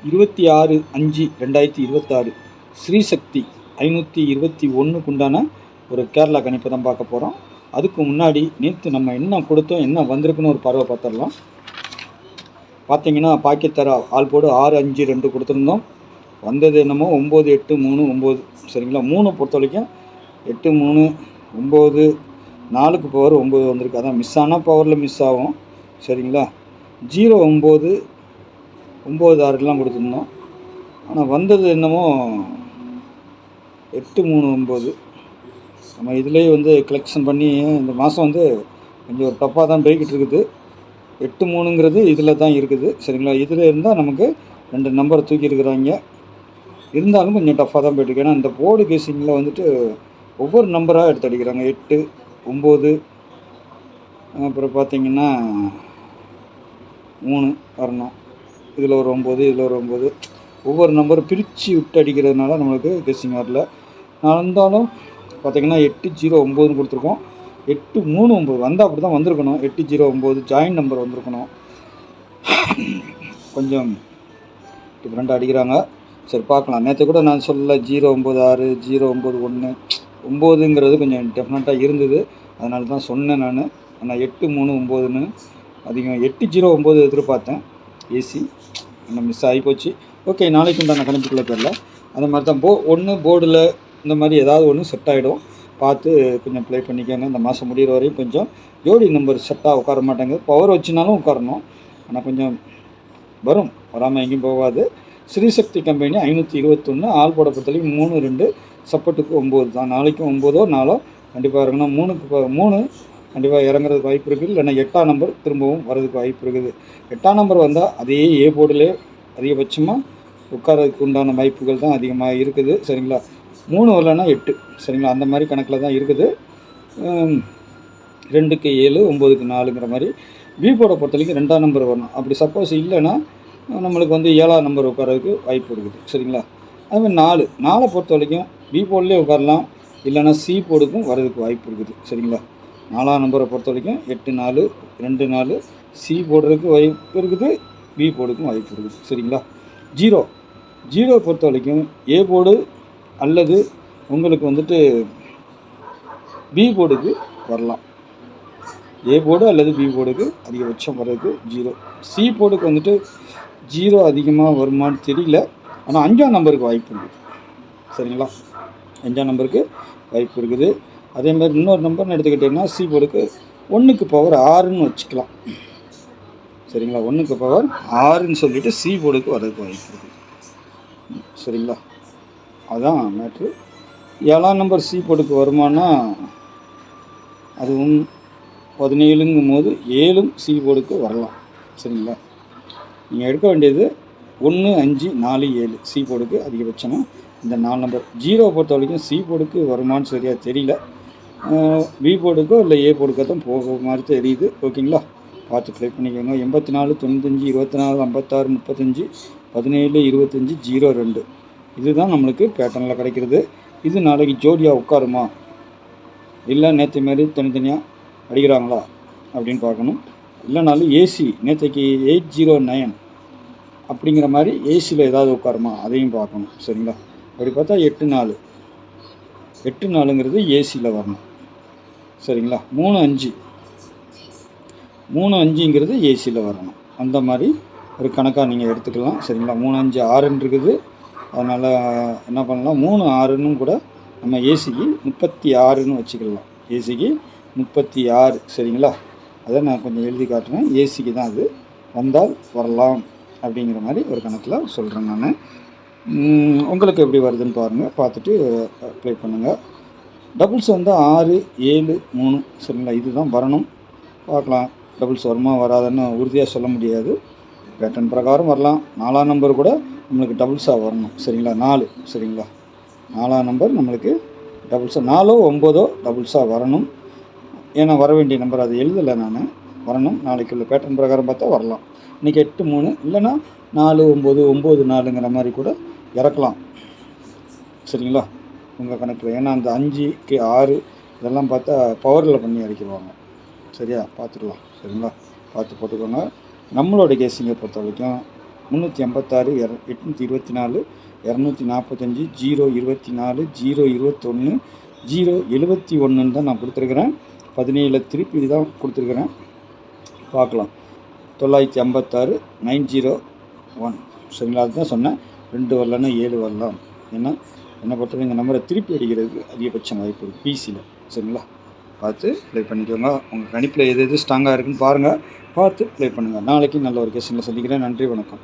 26/5/2026 ஸ்ரீசக்தி 521க்கு உண்டான ஒரு கேரளா கணிப்பை தான் பார்க்க போகிறோம். அதுக்கு முன்னாடி நேற்று நம்ம என்ன கொடுத்தோம், என்ன வந்திருக்குன்னு ஒரு பறவை பார்த்துடலாம். பார்த்தீங்கன்னா பாக்கெட் தர ஆள் போடு 652 கொடுத்துருந்தோம். வந்தது என்னமோ 9 8 3 9. சரிங்களா, 3 பொறுத்த வரைக்கும் 8 3 9 4க்கு பவர் 9 வந்திருக்கு. அதான் மிஸ் ஆனால் பவரில் மிஸ் ஆகும். சரிங்களா, 0 9 9 6லாம் கொடுத்துருந்தோம். ஆனால் வந்தது என்னமோ 8 3 9. நம்ம இதுலேயே வந்து கலெக்ஷன் பண்ணி இந்த மாதம் வந்து கொஞ்சம் ஒரு டப்பாக தான் போய்கிட்டு இருக்குது. 8 3ங்கிறது இதில் தான் இருக்குது. சரிங்களா, இதில் இருந்தால் நமக்கு 2 நம்பரை தூக்கி இருக்கிறாங்க. இருந்தாலும் கொஞ்சம் டஃப்பாக தான் போய்ட்டுருக்கு. ஏன்னா இந்த போர்டு கேசிங்கில் வந்துட்டு ஒவ்வொரு நம்பராக எடுத்து அடிக்கிறாங்க. 8 9 அப்புறம் பார்த்திங்கன்னா 3 வரணும், இதில் ஒரு 9 இதில் ஒரு 9, ஒவ்வொரு நம்பரும் பிரித்து விட்டு அடிக்கிறதுனால நம்மளுக்கு கெஸ்ஸிங் வரல. நான் இருந்தாலும் பார்த்திங்கன்னா 8 0 9ன்னு கொடுத்துருக்கோம். 8 3 9 வந்தால் அப்படி தான் வந்திருக்கணும். 8 0 9 ஜாயின் நம்பர் வந்திருக்கணும். கொஞ்சம் டிஃப்ரெண்ட்டாக அடிக்கிறாங்க. சரி பார்க்கலாம். நேற்று கூட நான் சொல்ல 0 9 6 0 9 1 9ங்கிறது கொஞ்சம் டெஃபினட்டாக இருந்தது. அதனால தான் சொன்னேன் நான். ஆனால் 8 3 9ன்னு அதிகம் 8 0 9 எதிர்பார்த்தேன். ஏசி இன்னும் மிஸ் ஆகி போச்சு. ஓகே, நாளைக்கு உண்டான கணக்குக்குள்ளே போயிடல. அந்த மாதிரி தான் போர்டில் இந்த மாதிரி ஏதாவது ஒன்று செட் ஆகிடும். பார்த்து கொஞ்சம் ப்ளே பண்ணிக்கோங்க. இந்த மாதம் முடிகிற வரையும் கொஞ்சம் ஜோடி நம்பர் செட்டாக உட்கார மாட்டேங்குது. பவர் வச்சுனாலும் உட்காரணும், ஆனால் கொஞ்சம் வரும், வராமல் எங்கேயும் போகாது. ஸ்ரீசக்தி கம்பெனி 521 ஆள் போட பொறுத்தவரைக்கும் 3 2 சப்போர்ட்டுக்கு 9 தான். நாளைக்கும் 9 4 கண்டிப்பாக இறங்கணும். 3 கண்டிப்பாக இறங்குறதுக்கு வாய்ப்பு இருக்குது. இல்லைன்னா 8ஆம் நம்பர் திரும்பவும் வர்றதுக்கு வாய்ப்பு இருக்குது. 8ஆம் நம்பர் வந்தால் அதே ஏ போர்டிலே அதிகபட்சமாக உட்காரதுக்கு உண்டான வாய்ப்புகள் தான் அதிகமாக இருக்குது. சரிங்களா, 3 வரலன்னா 8. சரிங்களா, அந்த மாதிரி கணக்கில் தான் இருக்குது. 2க்கு 7 9க்கு 4ங்கிற மாதிரி. பி போர்டை பொறுத்த வரைக்கும் 2ஆம் நம்பர் வரணும். அப்படி சப்போஸ் இல்லைன்னா நம்மளுக்கு வந்து 7ஆம் நம்பர் உட்காரதுக்கு வாய்ப்பு இருக்குது. சரிங்களா, அதுமாதிரி 4 பொறுத்த வரைக்கும் பி போர்ட்லேயே உட்காரலாம், இல்லைன்னா சி போர்டுக்கும் வர்றதுக்கு வாய்ப்பு இருக்குது. சரிங்களா, 4ஆம் நம்பரை பொறுத்த வரைக்கும் 8 4 2 4 சி போடுறதுக்கு வாய்ப்பு இருக்குது, பி போர்டுக்கும் வாய்ப்பு இருக்குது. சரிங்களா, 0 பொறுத்த வரைக்கும் ஏ போர்டு அல்லது உங்களுக்கு வந்துட்டு பி போர்டுக்கு வரலாம். ஏ போர்டு அல்லது பி போர்டுக்கு அதிகபட்சம் வர்றதுக்கு 0. சி போர்டுக்கு வந்துட்டு 0 அதிகமாக வருமானு தெரியல. ஆனால் 5ஆம் நம்பருக்கு வாய்ப்பு இருக்குது. சரிங்களா, 5ஆம் நம்பருக்கு வாய்ப்பு இருக்குது. அதேமாதிரி இன்னொரு நம்பர்னு எடுத்துக்கிட்டிங்கன்னா சி போர்டுக்கு 1க்கு பவர் 6ன்னு வச்சுக்கலாம். சரிங்களா, 1க்கு பவர் 6ன்னு சொல்லிவிட்டு சி போர்டுக்கு வர்றதுக்கு வாய்ப்பு இருக்குது. சரிங்களா, அதுதான் மேட்ரு. 7ஆம் நம்பர் சி போர்டுக்கு வருமானா அதுவும் 17ங்கும் போது 7ம் சி போர்டுக்கு வரலாம். சரிங்களா, நீங்கள் எடுக்க வேண்டியது 1 5 4 7 சி போர்டுக்கு அதிகபட்சமாக இந்த 4 நம்பர். 0 பொறுத்த வரைக்கும் சி போர்டுக்கு வருமானு சரியாக தெரியல. பி போர்டுக்கோ இல்லை ஏ போர்டுக்கோ தான் போக மாதிரி தெரியுது. ஓகேங்களா, பார்த்து ப்ளே பண்ணிக்கோங்க. 84 95 24 56 35 17 25 02 இதுதான் நம்மளுக்கு பேட்டர்னில் கிடைக்கிறது. இது நாளைக்கு ஜோடியாக உட்காருமா, இல்லை நேற்று மாரி தனித்தனியாக அடிக்கிறாங்களா அப்படின்னு பார்க்கணும். இல்லைனாலும் ஏசி நேற்றைக்கு 809 அப்படிங்கிற மாதிரி ஏசியில் ஏதாவது உட்காருமா அதையும் பார்க்கணும். சரிங்களா, அப்படி பார்த்தா 8 4ங்கிறது ஏசியில் வரணும். சரிங்களா, 3 5ங்கிறது ஏசியில் வரணும். அந்த மாதிரி ஒரு கணக்காக நீங்கள் எடுத்துக்கலாம். சரிங்களா, 3 5 6ன்னு இருக்குது. அதனால் என்ன பண்ணலாம், 3 6ன்னு கூட நம்ம ஏசிக்கு 36ன்னு வச்சுக்கலாம். ஏசிக்கு 36. சரிங்களா, அதை நான் கொஞ்சம் எழுதி காட்டுறேன். ஏசிக்கு தான் அது வந்தால் வரலாம் அப்படிங்கிற மாதிரி ஒரு கணக்கில் சொல்கிறேன் நான். உங்களுக்கு எப்படி வருதுன்னு பாருங்கள், பார்த்துட்டு ப்ளே பண்ணுங்கள். டபுள்ஸ் வந்து 6 7 3. சரிங்களா, இதுதான் வரணும். பார்க்கலாம், டபுள்ஸ் வருமா வராதுன்னு உறுதியாக சொல்ல முடியாது. பேட்டர்ன் பிரகாரம் வரலாம். 4ஆம் நம்பர் கூட நம்மளுக்கு டபுள்ஸாக வரணும். சரிங்களா, 4. சரிங்களா, 4ஆம் நம்பர் நம்மளுக்கு டபுள்ஸாக 4 9 டபுள்ஸாக வரணும். ஏன்னா வர வேண்டிய நம்பர் அது எழுதலை நான், வரணும். நாளைக்கு உள்ள பேட்டர்ன் பிரகாரம் பார்த்தா வரலாம். இன்றைக்கி 8 3 இல்லைன்னா 4 9 9 4ங்கிற மாதிரி கூட இறக்கலாம். சரிங்களா, உங்கள் கணக்கில். ஏன்னா அந்த 5க்கு 6 இதெல்லாம் பார்த்தா பவரில் பண்ணி அடிக்கிடுவாங்க. சரியா, பார்த்துக்கலாம். சரிங்களா, பார்த்து போட்டுக்கோங்க. நம்மளோட கேஸிங்கை பொறுத்த வரைக்கும் 386 824 245 024 021 071 தான் நான் கொடுத்துருக்குறேன். 17 திருப்பி தான் கொடுத்துருக்குறேன். பார்க்கலாம். 956 901 சரிங்களா? அதுதான் சொன்னேன். 2 வரலன்னா 7 வரலாம். ஏன்னா என்னை பொறுத்தவரை இந்த நம்பரை திருப்பி அடிக்கிறதுக்கு அதிகபட்சம் வாய்ப்பு இருக்குது பிசியில். சரிங்களா? பார்த்து ப்ளே பண்ணிக்கோங்க. உங்கள் கணிப்பில் எது ஸ்ட்ராங்காக இருக்குதுன்னு பாருங்கள். பார்த்து ப்ளே பண்ணுங்கள். நாளைக்கு நல்ல ஒரு கொஸ்டினில் சந்திக்கிறேன். நன்றி, வணக்கம்.